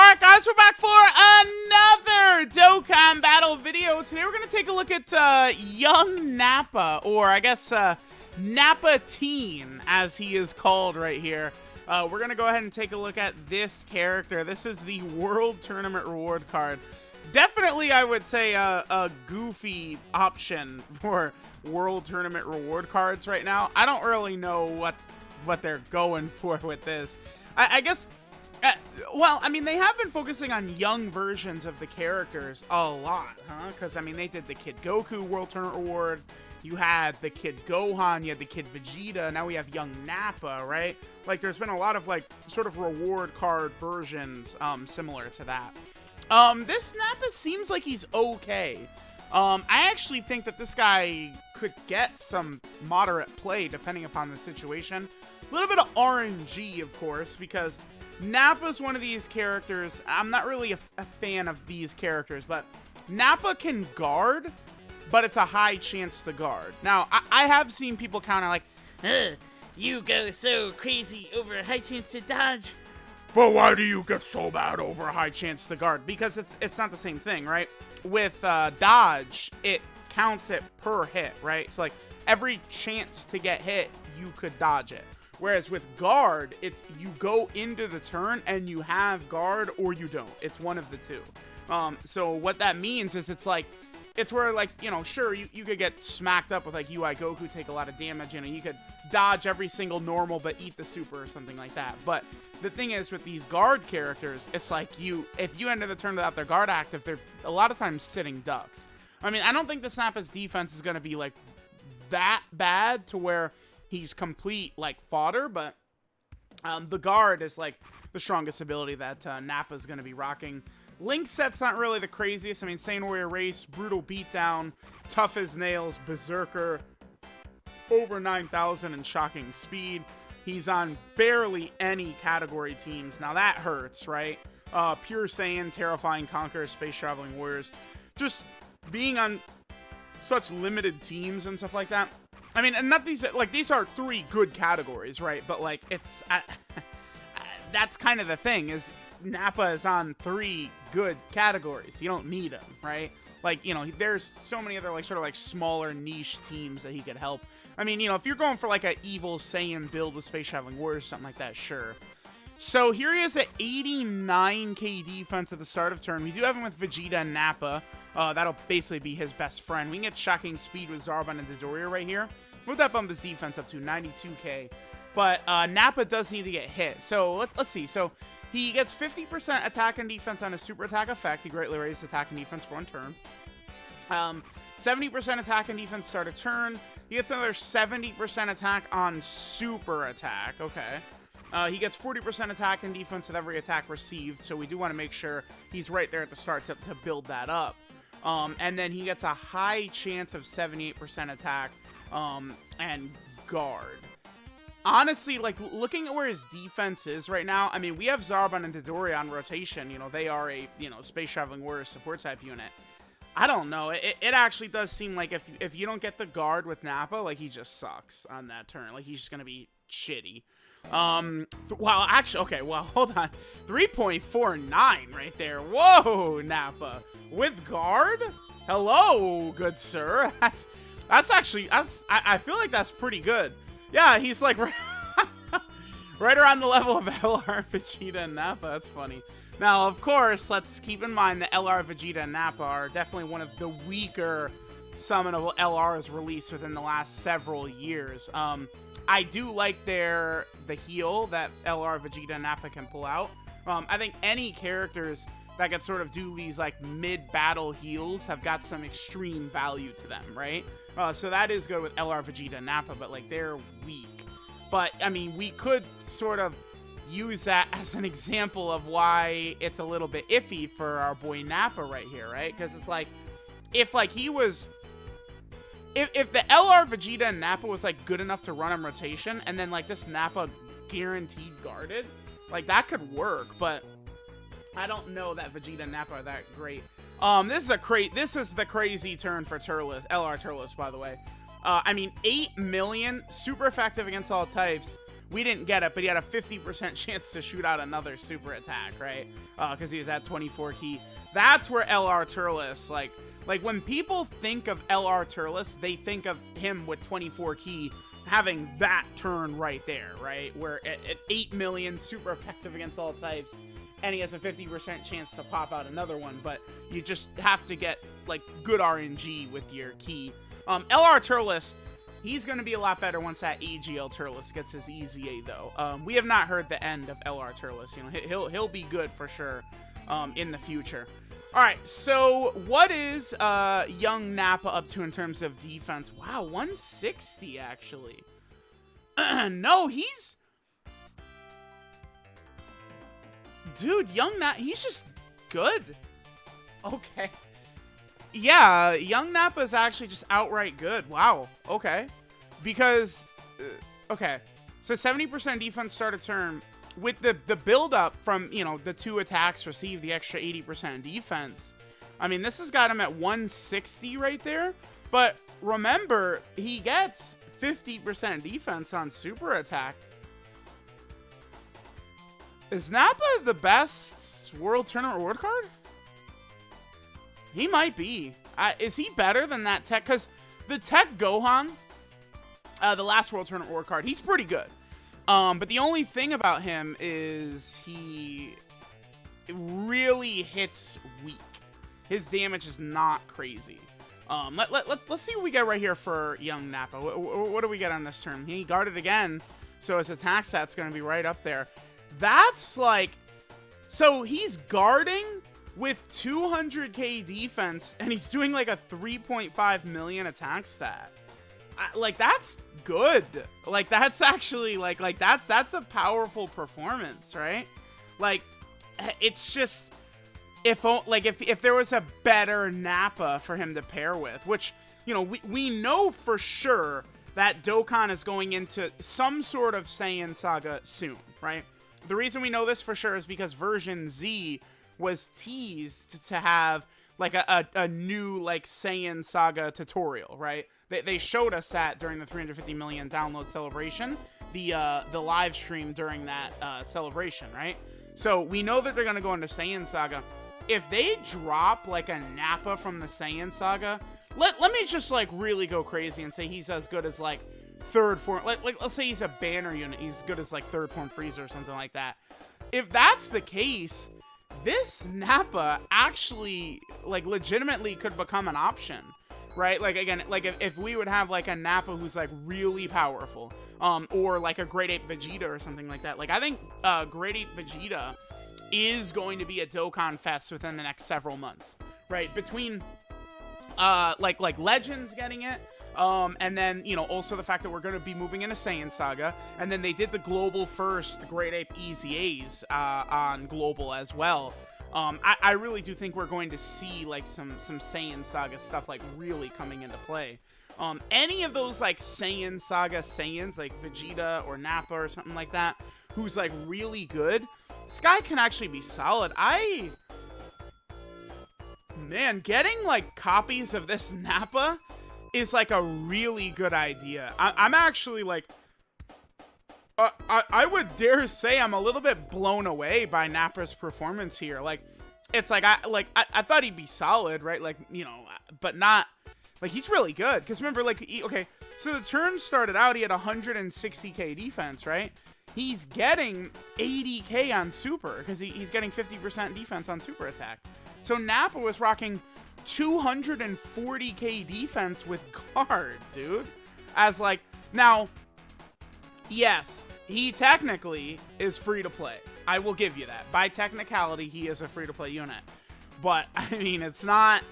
Alright guys, we're back for another Dokkan battle video. Today we're going to take a look at young Nappa, or I guess Nappa Teen, as he is called right here. We're going to go ahead and take a look at this character. This is the World Tournament reward card. Definitely, I would say a goofy option for World Tournament reward cards right now. I don't really know what they're going for with this. I guess... well, I mean, they have been focusing on young versions of the characters a lot, huh? Because, I mean, they did the Kid Goku World Tournament Reward, you had the Kid Gohan, you had the Kid Vegeta, now we have young Nappa, right? Like, there's been a lot of, like, sort of reward card versions similar to that. This Nappa seems like he's okay. I actually think that this guy could get some moderate play depending upon the situation. A little bit of RNG, of course, because... Nappa's one of these characters. I'm not really a fan of these characters, but Nappa can guard, but it's a high chance to guard. Now, I have seen people counter like, you go so crazy over a high chance to dodge. But why do you get so bad over a high chance to guard? Because it's not the same thing, right? With dodge, it counts it per hit, right? So like every chance to get hit, you could dodge it. Whereas with guard, it's you go into the turn and you have guard or you don't. It's one of the two. So what that means is it's where, like, you know, sure, you could get smacked up with, like, UI Goku, take a lot of damage, and you could dodge every single normal but eat the super or something like that. But the thing is, with these guard characters, it's like if you enter the turn without their guard active, they're a lot of times sitting ducks. I mean, I don't think the Nappa's defense is going to be, like, that bad to where... he's complete, like, fodder, but the guard is, like, the strongest ability that Nappa's going to be rocking. Link set's not really the craziest. I mean, Saiyan Warrior Race, Brutal Beatdown, Tough as Nails, Berserker, over 9,000 and Shocking Speed. He's on barely any category teams. Now, that hurts, right? Pure Saiyan, Terrifying Conqueror, Space Traveling Warriors. Just being on such limited teams and stuff like that. I mean, and not these, like, these are three good categories, right? But, like, it's, that's kind of the thing, is Nappa is on three good categories. You don't need them, right? Like, you know, there's so many other, like, sort of, like, smaller niche teams that he could help. I mean, you know, if you're going for, like, a evil Saiyan build with Space Traveling Warriors, something like that, sure. So here he is at 89k defense at the start of turn. We do have him with Vegeta and Nappa. That'll basically be his best friend. We can get Shocking Speed with Zarbon and Dodoria right here. Would that bump his defense up to 92k? But Nappa does need to get hit. So let's see. So he gets 50% attack and defense on his super attack effect. He greatly raises attack and defense for one turn. 70% attack and defense start a turn. He gets another 70% attack on super attack. Okay. He gets 40% attack and defense with every attack received, so we do want to make sure he's right there at the start to build that up. And then he gets a high chance of 78% attack and guard. Honestly, like, looking at where his defense is right now, I mean, we have Zarbon and Dodoria on rotation. You know, they are a, you know, Space Traveling Warrior support type unit. I don't know. It actually does seem like if you don't get the guard with Nappa, like, he just sucks on that turn. Like, he's just going to be shitty. Well, actually, okay, well, hold on. 3.49 right there. Whoa, Nappa. With guard? Hello, good sir. That's actually, I feel like that's pretty good. Yeah, he's like right around the level of LR, Vegeta, and Nappa. That's funny. Now, of course, let's keep in mind that LR, Vegeta, and Nappa are definitely one of the weaker summonable LRs released within the last several years. I do like the heal that LR, Vegeta, and Nappa can pull out. I think any characters that can sort of do these, like, mid-battle heals have got some extreme value to them, right? So that is good with LR, Vegeta, and Nappa, but, like, they're weak. But, I mean, we could sort of use that as an example of why it's a little bit iffy for our boy Nappa right here, right? Because it's like, if, like, he was... If the LR, Vegeta, and Nappa was, like, good enough to run on rotation, and then, like, this Nappa guaranteed guarded, like, that could work, but I don't know that Vegeta and Nappa are that great. This is the crazy turn for Turles, LR Turles, by the way. I mean, 8 million, super effective against all types, we didn't get it, but he had a 50% chance to shoot out another super attack, right? Because he was at 24 key. That's where LR Turles, like when people think of LR Turles, they think of him with 24 key having that turn right there, right? Where at 8 million, super effective against all types, and he has a 50% chance to pop out another one, but you just have to get, like, good RNG with your key. LR Turles, he's going to be a lot better once that AGL Turles gets his EZA, though. We have not heard the end of LR Turles. You know, he'll be good for sure in the future. All right, so what is young NAPPA up to in terms of defense? Wow, 160, actually. No, he's... Dude, young NAPPA, he's just good. Okay. Yeah, young NAPPA is actually just outright good. Wow, okay. Because, okay, so 70% defense start a turn. With the build-up from, you know, the 2 attacks received, the extra 80% defense, I mean, this has got him at 160 right there. But remember, he gets 50% defense on super attack. Is NAPPA the best World Tournament reward card? He might be. Is he better than that Tech? Because the Tech Gohan, the last World Tournament reward card, he's pretty good. But the only thing about him is he really hits weak. His damage is not crazy. Let's see what we get right here for young NAPPA. What do we get on this turn? He guarded again, so his attack stat's going to be right up there. That's like... So he's guarding with 200k defense, and he's doing like a 3.5 million attack stat. Like, that's good. Like, that's actually, like that's a powerful performance, right? Like, it's just... If there was a better NAPPA for him to pair with, which, you know, we know for sure that Dokkan is going into some sort of Saiyan Saga soon, right? The reason we know this for sure is because version Z was teased to have, like, a new, like, Saiyan Saga tutorial, right? They showed us that during the 350 million download celebration, the live stream during that celebration, right? So we know that they're going to go into Saiyan Saga. If they drop, like, a NAPPA from the Saiyan Saga, let me just, like, really go crazy and say he's as good as, like, third form. Like let's say he's a banner unit. He's good as, like, third form Frieza or something like that. If that's the case, this NAPPA actually, like, legitimately could become an option, right? Like, again, like, if we would have, like, a NAPPA who's, like, really powerful, or, like, a Great Ape Vegeta or something like that. Like, I think Great Ape Vegeta is going to be a Dokkan Fest within the next several months, right? Between, like Legends getting it, and then, you know, also the fact that we're going to be moving into Saiyan Saga, and then they did the global first Great Ape EZAs on global as well. I really do think we're going to see, like, some Saiyan Saga stuff, like, really coming into play. Any of those, like, Saiyan Saga Saiyans, like Vegeta or NAPPA or something like that, who's, like, really good, this guy can actually be solid. Man, getting, like, copies of this NAPPA is, like, a really good idea. I'm actually, like, I would dare say I'm a little bit blown away by NAPPA's performance here. Like, it's like, I thought he'd be solid, right? Like, you know, but not, like, he's really good. Because remember, like, okay, so the turn started out, he had 160k defense, right? He's getting 80k on super, because he's getting 50% defense on super attack. So NAPPA was rocking 240k defense with guard, dude. As, like, now, yes, he technically is free to play. I will give you that. By technicality, he is a free to play unit. But, I mean, it's not,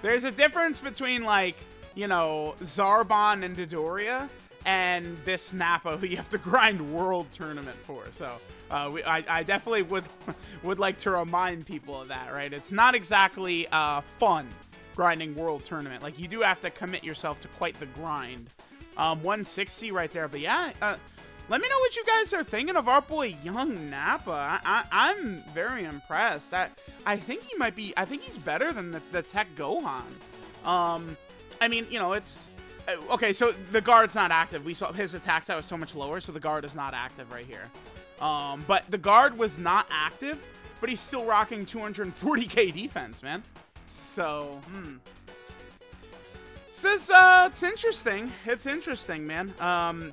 there's a difference between, like, you know, Zarbon and Dodoria, and this NAPPA who you have to grind World Tournament for. So I definitely would like to remind people of that, right? It's not exactly fun grinding World Tournament. Like, you do have to commit yourself to quite the grind. 160 right there. But yeah, let me know what you guys are thinking of our boy young NAPPA. I'm very impressed. I think he might be, I think he's better than the Tech Gohan. I mean, you know, it's Okay, so the guard's not active. We saw his attack stat was so much lower, so the guard is not active right here. But the guard was not active, but he's still rocking 240k defense, man. So, it's interesting. It's interesting, man.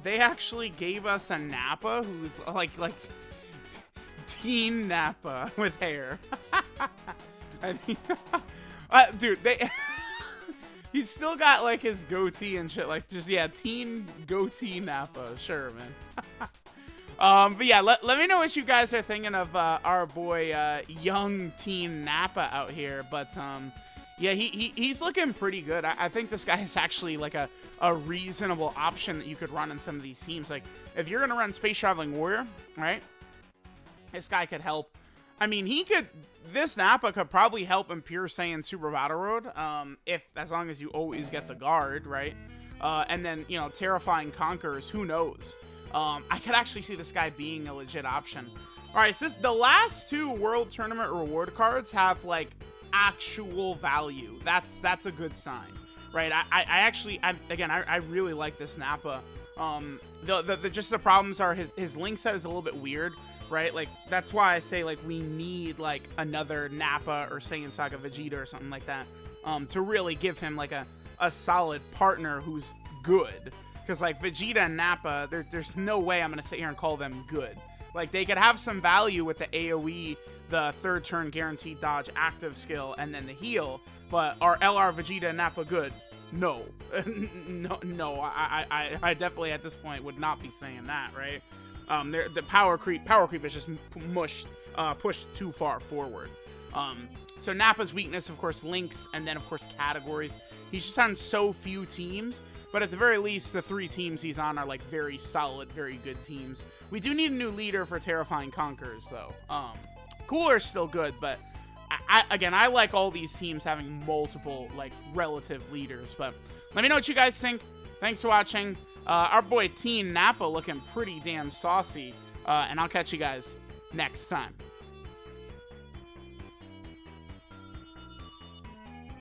They actually gave us a NAPPA who's like teen NAPPA with hair. I mean, dude, he's still got like his goatee and shit, like just, yeah, teen goatee NAPPA, sure, man. But yeah, let me know what you guys are thinking of our boy young teen NAPPA out here. But yeah, he's looking pretty good. I think this guy is actually like a reasonable option that you could run in some of these teams. Like if you're gonna run Space Traveling Warrior, right? This guy could help. I mean, this NAPPA could probably help in Pure Saiyan Super Battle Road, as long as you always get the guard, right? And then, you know, Terrifying Conquerors, who knows? I could actually see this guy being a legit option. All right, so the last 2 World Tournament reward cards have, like, actual value. That's a good sign, right? I really like this NAPPA. Just the problems are his link set is a little bit weird, right? Like, that's why I say, like, we need, like, another NAPPA or Saiyan Saga Vegeta or something like that, to really give him, like, a solid partner who's good. Because, like, Vegeta and NAPPA, there's no way I'm going to sit here and call them good. Like, they could have some value with the AoE, the 3rd turn guaranteed dodge active skill, and then the heal, but are LR Vegeta and NAPPA good? No. no, I definitely at this point would not be saying that, right? The power creep is just pushed too far forward. So NAPPA's weakness, of course, links, and then, of course, categories. He's just on so few teams, but at the very least, the 3 teams he's on are, like, very solid, very good teams. We do need a new leader for Terrifying Conquerors, though. Cooler's still good, but I like all these teams having multiple, like, relative leaders. But let me know what you guys think. Thanks for watching. Our boy Teen NAPPA looking pretty damn saucy, and I'll catch you guys next time.